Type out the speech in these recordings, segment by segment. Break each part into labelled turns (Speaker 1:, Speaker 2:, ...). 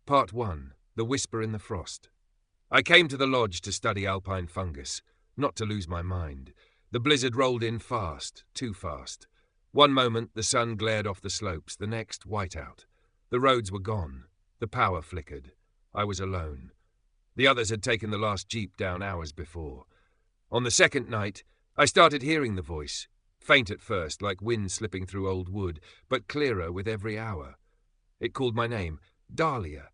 Speaker 1: Part 1. The Whisper in the Frost. I came to the lodge to study alpine fungus, not to lose my mind. The blizzard rolled in fast, too fast. One moment the sun glared off the slopes, the next whiteout. The roads were gone. The power flickered. I was alone. The others had taken the last jeep down hours before. On the second night, I started hearing the voice, faint at first, like wind slipping through old wood, but clearer with every hour. It called my name, Dahlia.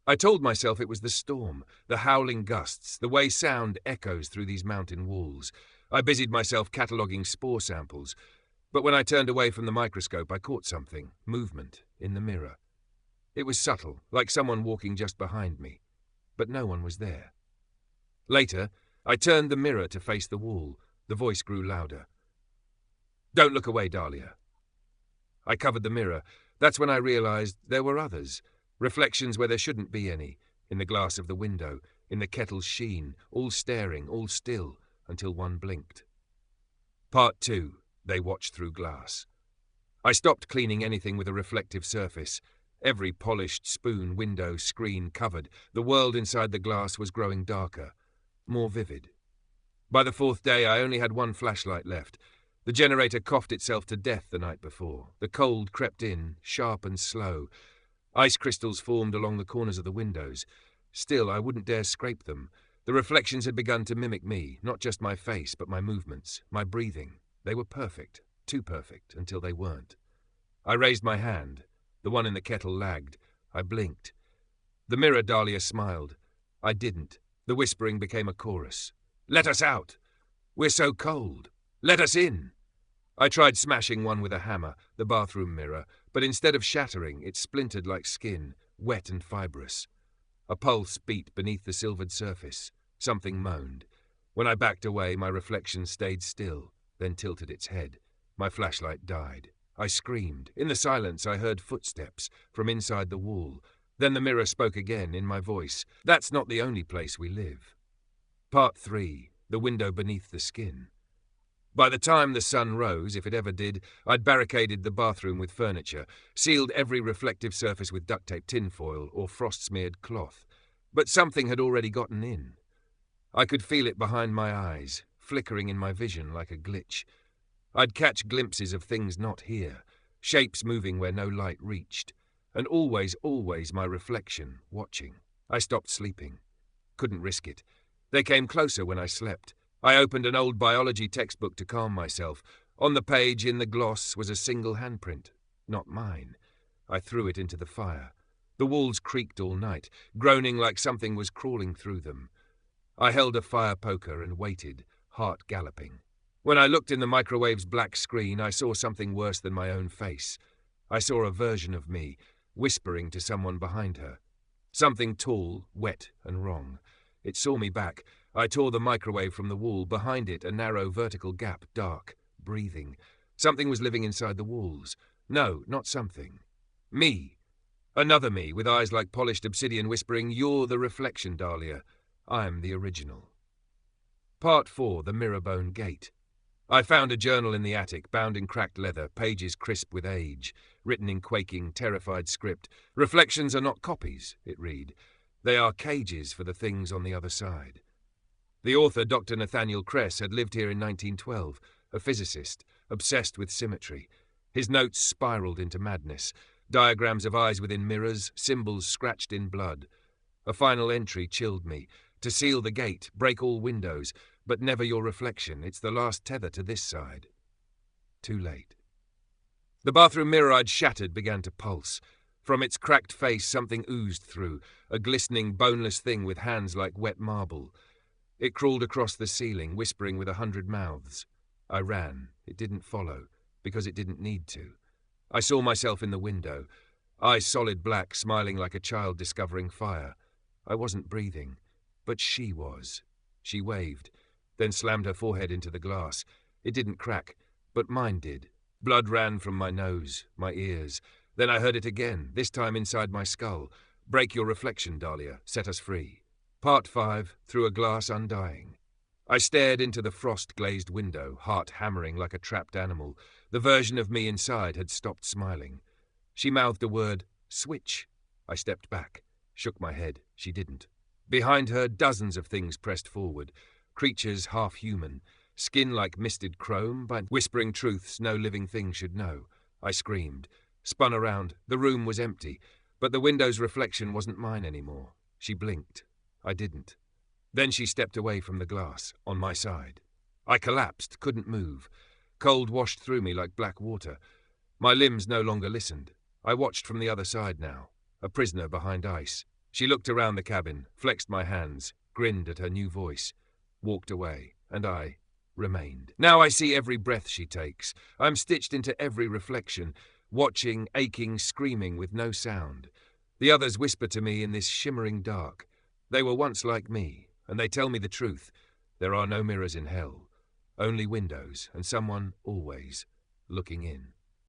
Speaker 1: I told myself it was the storm, the howling gusts, the way sound echoes through these mountain walls. I busied myself cataloguing spore samples, but when I turned away from the microscope, I caught something, movement, in the mirror. It was subtle, like someone walking just behind me, but no one was there. Later, I turned the mirror to face the wall. The voice grew louder. "Don't look away, Dahlia." I covered the mirror. That's when I realized there were others, reflections where there shouldn't be any, in the glass of the window, in the kettle's sheen, all staring, all still, until one blinked. Part 2. They watched through glass. I stopped cleaning anything with a reflective surface. Every polished spoon, window, screen covered. The world inside the glass was growing darker, more vivid. By the fourth day, I only had one flashlight left. The generator coughed itself to death the night before. The cold crept in, sharp and slow. Ice crystals formed along the corners of the windows. Still, I wouldn't dare scrape them. The reflections had begun to mimic me, not just my face, but my movements, my breathing. They were perfect, too perfect, until they weren't. I raised my hand. The one in the kettle lagged. I blinked. The mirror, Dahlia smiled. I didn't. The whispering became a chorus. "Let us out! We're so cold! Let us in!" I tried smashing one with a hammer, the bathroom mirror, but instead of shattering, it splintered like skin, wet and fibrous. A pulse beat beneath the silvered surface. Something moaned. When I backed away, my reflection stayed still, then tilted its head. My flashlight died. I screamed. In the silence, I heard footsteps from inside the wall. Then the mirror spoke again, in my voice. "That's not the only place we live." Part 3. The Window Beneath the Skin. By the time the sun rose, if it ever did, I'd barricaded the bathroom with furniture, sealed every reflective surface with duct-tape tinfoil or frost-smeared cloth. But something had already gotten in. I could feel it behind my eyes, flickering in my vision like a glitch. I'd catch glimpses of things not here, shapes moving where no light reached, and always my reflection, watching. I stopped sleeping. Couldn't risk it. They came closer when I slept. I opened an old biology textbook to calm myself. On the page, in the gloss, was a single handprint. Not mine. I threw it into the fire. The walls creaked all night, groaning like something was crawling through them. I held a fire poker and waited, heart galloping. When I looked in the microwave's black screen, I saw something worse than my own face. I saw a version of me, whispering to someone behind her. Something tall, wet and wrong. It saw me back. I tore the microwave from the wall. Behind it, a narrow vertical gap, dark, breathing. Something was living inside the walls. No, not something. Me. Another me, with eyes like polished obsidian, whispering, "You're the reflection, Dahlia. I'm the original." Part 4. The Mirrorbone Gate. I found a journal in the attic, bound in cracked leather, pages crisp with age, written in quaking, terrified script. "Reflections are not copies," it read. "They are cages for the things on the other side." The author, Dr. Nathaniel Kress, had lived here in 1912, a physicist, obsessed with symmetry. His notes spiraled into madness. Diagrams of eyes within mirrors, symbols scratched in blood. A final entry chilled me. "To seal the gate, break all windows, but never your reflection. It's the last tether to this side." Too late. The bathroom mirror I'd shattered began to pulse. From its cracked face, something oozed through, a glistening, boneless thing with hands like wet marble. It crawled across the ceiling, whispering with 100 mouths. I ran. It didn't follow, because it didn't need to. I saw myself in the window, eyes solid black, smiling like a child discovering fire. I wasn't breathing, but she was. She waved, then slammed her forehead into the glass. It didn't crack, but mine did. Blood ran from my nose, my ears. Then I heard it again, this time inside my skull. "Break your reflection, Dahlia. Set us free." Part 5. Through a Glass Undying. I stared into the frost-glazed window, heart hammering like a trapped animal. The version of me inside had stopped smiling. She mouthed a word, "Switch." I stepped back. Shook my head. She didn't. Behind her, dozens of things pressed forward. Creatures half-human, skin like misted chrome, but whispering truths no living thing should know. I screamed. Spun around. The room was empty, but the window's reflection wasn't mine anymore. She blinked. I didn't. Then she stepped away from the glass, on my side. I collapsed, couldn't move. Cold washed through me like black water. My limbs no longer listened. I watched from the other side now, a prisoner behind ice. She looked around the cabin, flexed my hands, grinned at her new voice, walked away, and I remained. Now I see every breath she takes. I'm stitched into every reflection, watching, aching, screaming with no sound. The others whisper to me in this shimmering dark. They were once like me, and they tell me the truth. There are no mirrors in hell, only windows, and someone always looking in.